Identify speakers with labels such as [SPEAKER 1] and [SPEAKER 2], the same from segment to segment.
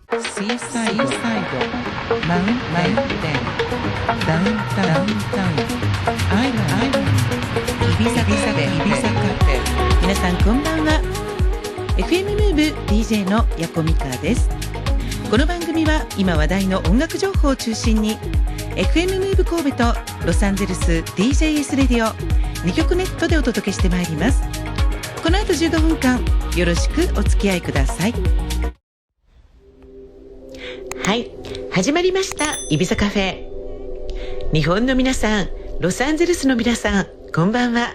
[SPEAKER 1] Seaside Mountain Downtown Island Ibiza Cafe。 皆さんこんばんは。 FM ムーブ DJ のヤコミカです。この番組は今話題の音楽情報を中心に FM ムーブ神戸とロサンゼルス DJS レディオ2曲ネットでお届けしてまいります。この後15分間よろしくお付き合いください。はい、始まりましたイビザカフェ。日本の皆さん、ロサンゼルスの皆さん、こんばんは。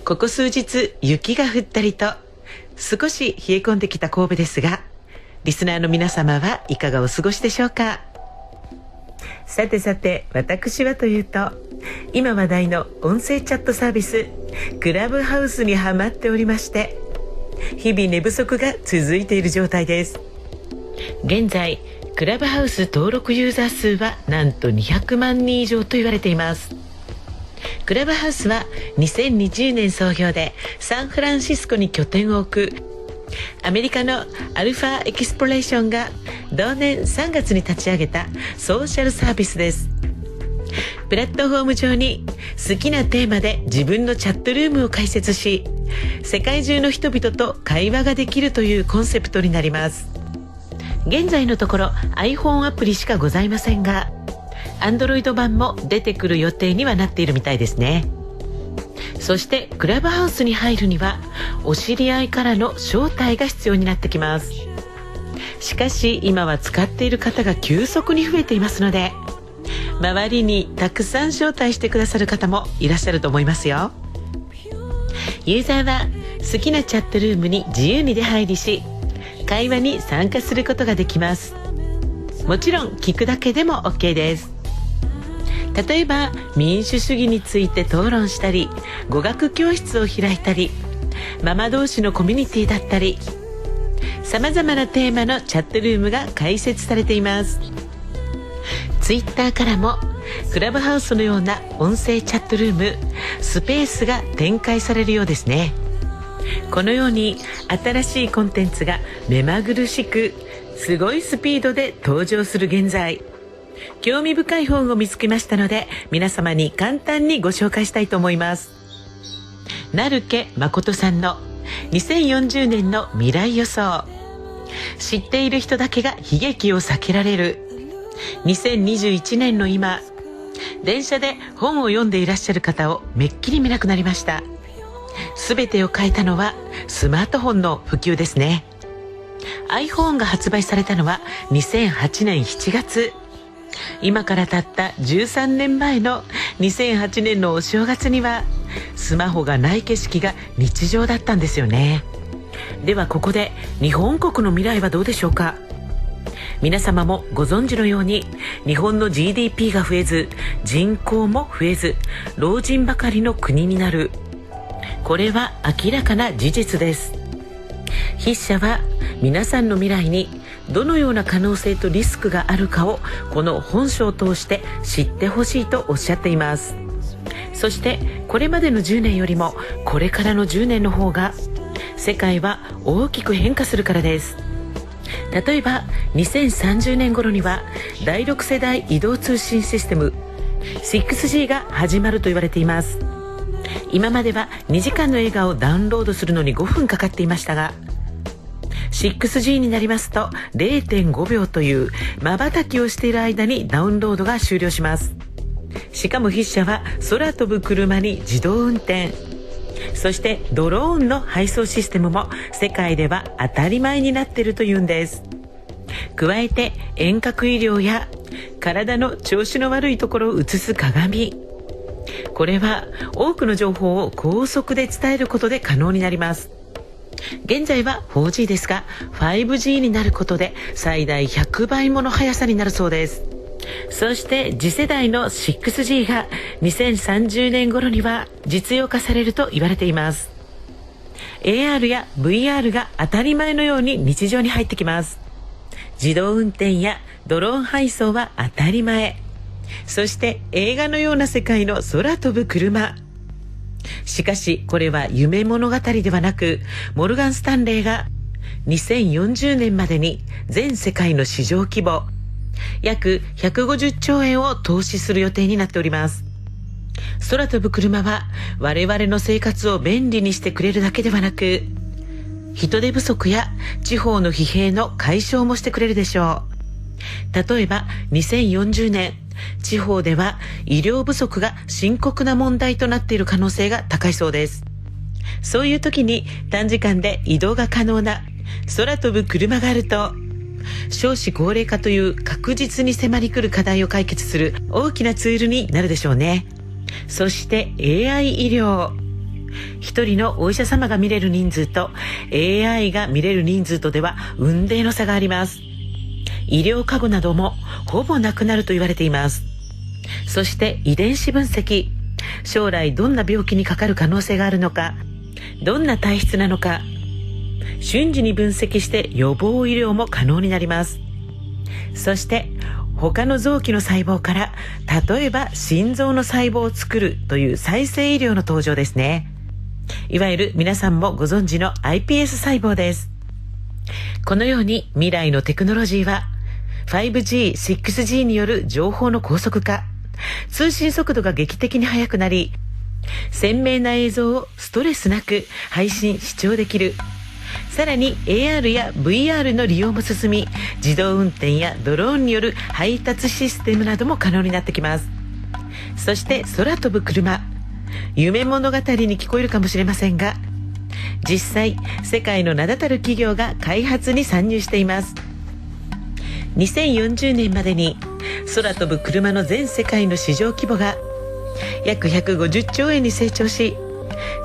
[SPEAKER 1] ここ数日雪が降ったりと少し冷え込んできた神戸ですが、リスナーの皆様はいかがお過ごしでしょうか。さて私はというと、今話題の音声チャットサービスクラブハウスにハマっておりまして、日々寝不足が続いている状態です。現在クラブハウス登録ユーザー数はなんと200万人以上と言われています。クラブハウスは2020年創業でサンフランシスコに拠点を置くアメリカのアルファエキスプロレーションが同年3月に立ち上げたソーシャルサービスです。プラットフォーム上に好きなテーマで自分のチャットルームを開設し、世界中の人々と会話ができるというコンセプトになります。現在のところ iPhone アプリしかございませんが、 Android 版も出てくる予定にはなっているみたいですね。そしてクラブハウスに入るにはお知り合いからの招待が必要になってきます。しかし今は使っている方が急速に増えていますので、周りにたくさん招待してくださる方もいらっしゃると思いますよ。ユーザーは好きなチャットルームに自由に出入りし、会話に参加することができます。もちろん聞くだけでも OK です。例えば民主主義について討論したり、語学教室を開いたり、ママ同士のコミュニティだったり、様々なテーマのチャットルームが開設されています。ツイッターからもクラブハウスのような音声チャットルームスペースが展開されるようですね。このように新しいコンテンツが目まぐるしくすごいスピードで登場する現在、興味深い本を見つけましたので、皆様に簡単にご紹介したいと思います。成家誠さんの2040年の未来予想、知っている人だけが悲劇を避けられる。2021年の今、電車で本を読んでいらっしゃる方をめっきり見なくなりました。全てを変えたのはスマートフォンの普及ですね。 iPhone が発売されたのは2008年7月。今からたった13年前の2008年のお正月にはスマホがない景色が日常だったんですよね。ではここで日本国の未来はどうでしょうか。皆様もご存知のように、日本の GDP が増えず、人口も増えず、老人ばかりの国になる。これは明らかな事実です。筆者は皆さんの未来にどのような可能性とリスクがあるかをこの本書を通して知ってほしいとおっしゃっています。そしてこれまでの10年よりもこれからの10年の方が世界は大きく変化するからです。例えば2030年頃には第6世代移動通信システム 6G が始まると言われています。今までは2時間の映画をダウンロードするのに5分かかっていましたが、 6G になりますと 0.5 秒という瞬きをしている間にダウンロードが終了します。しかも筆者は空飛ぶ車に自動運転、そしてドローンの配送システムも世界では当たり前になっているというんです。加えて遠隔医療や体の調子の悪いところを映す鏡、これは多くの情報を高速で伝えることで可能になります。現在は 4G ですが 5G になることで最大100倍もの速さになるそうです。そして次世代の 6G が2030年頃には実用化されると言われています。 AR や VR が当たり前のように日常に入ってきます。自動運転やドローン配送は当たり前。そして映画のような世界の空飛ぶ車。しかしこれは夢物語ではなく、モルガン・スタンレーが2040年までに全世界の市場規模約150兆円を投資する予定になっております。空飛ぶ車は我々の生活を便利にしてくれるだけではなく、人手不足や地方の疲弊の解消もしてくれるでしょう。例えば2040年、地方では医療不足が深刻な問題となっている可能性が高いそうです。そういう時に短時間で移動が可能な空飛ぶ車があると、少子高齢化という確実に迫り来る課題を解決する大きなツールになるでしょうね。そして AI 医療。一人のお医者様が見れる人数と AI が見れる人数とでは雲泥の差があります。医療過誤などもほぼなくなると言われています。そして遺伝子分析。将来どんな病気にかかる可能性があるのか、どんな体質なのか、瞬時に分析して予防医療も可能になります。そして他の臓器の細胞から例えば心臓の細胞を作るという再生医療の登場ですね。いわゆる皆さんもご存知の iPS 細胞です。このように未来のテクノロジーは 5G、6G による情報の高速化、通信速度が劇的に速くなり、鮮明な映像をストレスなく配信視聴できる。さらに AR や VR の利用も進み、自動運転やドローンによる配達システムなども可能になってきます。そして空飛ぶ車、夢物語に聞こえるかもしれませんが、実際世界の名だたる企業が開発に参入しています。2040年までに空飛ぶ車の全世界の市場規模が約150兆円に成長し、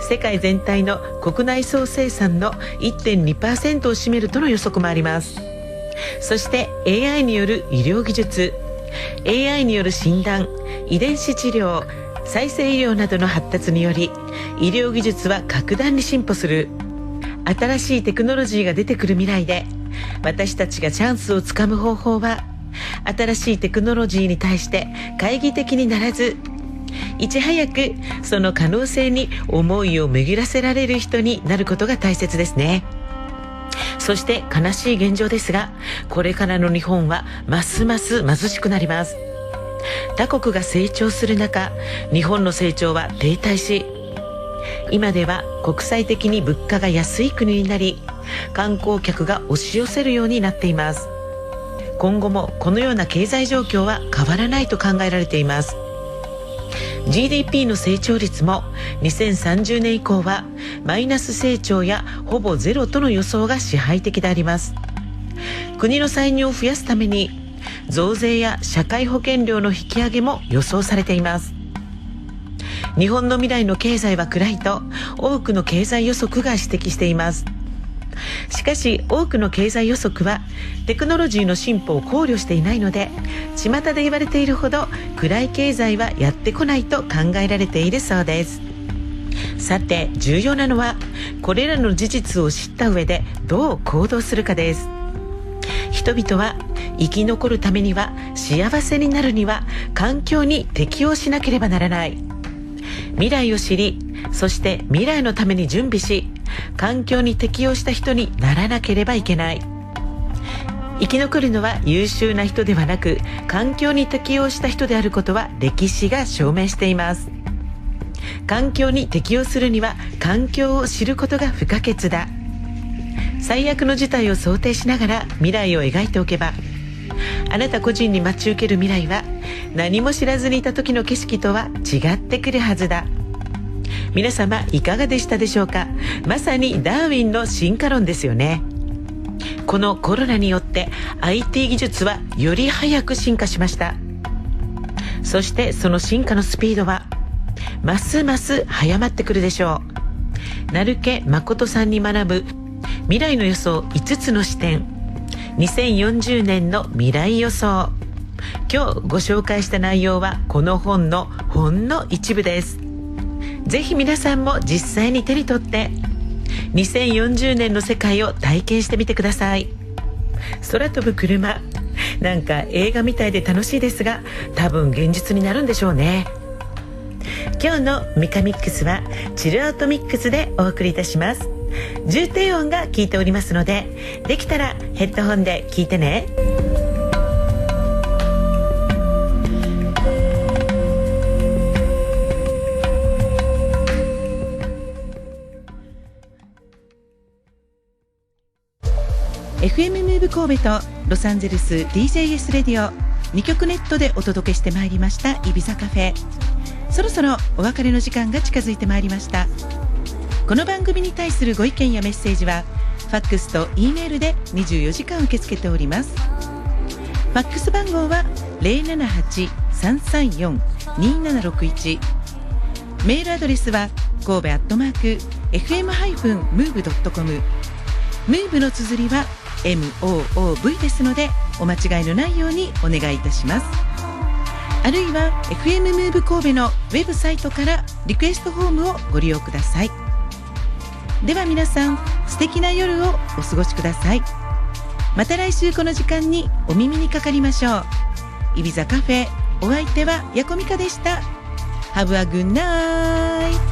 [SPEAKER 1] 世界全体の国内総生産の 1.2% を占めるとの予測もあります。そして AI による医療技術、 AI による診断、遺伝子治療、再生医療などの発達により医療技術は格段に進歩する。新しいテクノロジーが出てくる未来で、私たちがチャンスをつかむ方法は、新しいテクノロジーに対して懐疑的にならず、いち早くその可能性に思いを巡らせられる人になることが大切ですね。そして悲しい現状ですが、これからの日本はますます貧しくなります。他国が成長する中、日本の成長は停滞し、今では国際的に物価が安い国になり、観光客が押し寄せるようになっています。今後もこのような経済状況は変わらないと考えられています。GDP の成長率も2030年以降はマイナス成長やほぼゼロとの予想が支配的であります。国の歳入を増やすために増税や社会保険料の引き上げも予想されています。日本の未来の経済は暗いと多くの経済予測が指摘しています。しかし多くの経済予測はテクノロジーの進歩を考慮していないので、巷で言われているほど暗い経済はやってこないと考えられているそうです。さて重要なのは、これらの事実を知った上でどう行動するかです。人々は生き残るためには、幸せになるには環境に適応しなければならない。未来を知り、そして未来のために準備し、環境に適応した人にならなければいけない。生き残るのは優秀な人ではなく、環境に適応した人であることは歴史が証明しています。環境に適応するには環境を知ることが不可欠だ。最悪の事態を想定しながら未来を描いておけば、あなた個人に待ち受ける未来は何も知らずにいた時の景色とは違ってくるはずだ。皆様いかがでしたでしょうか。まさにダーウィンの進化論ですよね。このコロナによって IT 技術はより早く進化しました。そしてその進化のスピードはますます早まってくるでしょう。成家誠さんに学ぶ未来の予想5つの視点、2040年の未来予想。今日ご紹介した内容はこの本のほんの一部です。ぜひ皆さんも実際に手に取って2040年の世界を体験してみてください。空飛ぶ車、なんか映画みたいで楽しいですが、多分現実になるんでしょうね。今日のミカミックスはチルアウトミックスでお送りいたします。重低音が効いておりますので、できたらヘッドホンで聞いてね。FM ムーブ神戸とロサンゼルス DJS レディオ2曲ネットでお届けしてまいりましたイビザカフェ。そろそろお別れの時間が近づいてまいりました。この番組に対するご意見やメッセージはファックスと E メールで24時間受け付けております。ファックス番号は 078-334-2761、 メールアドレスは神戸@fm-move.com、 ムーブの綴りは MOOV ですのでお間違いのないようにお願いいたします。あるいは FM ムーブ神戸のウェブサイトからリクエストフォームをご利用ください。では皆さん、素敵な夜をお過ごしください。また来週この時間にお耳にかかりましょう。イビザカフェ、お相手はヤコミカでした。Have a good night.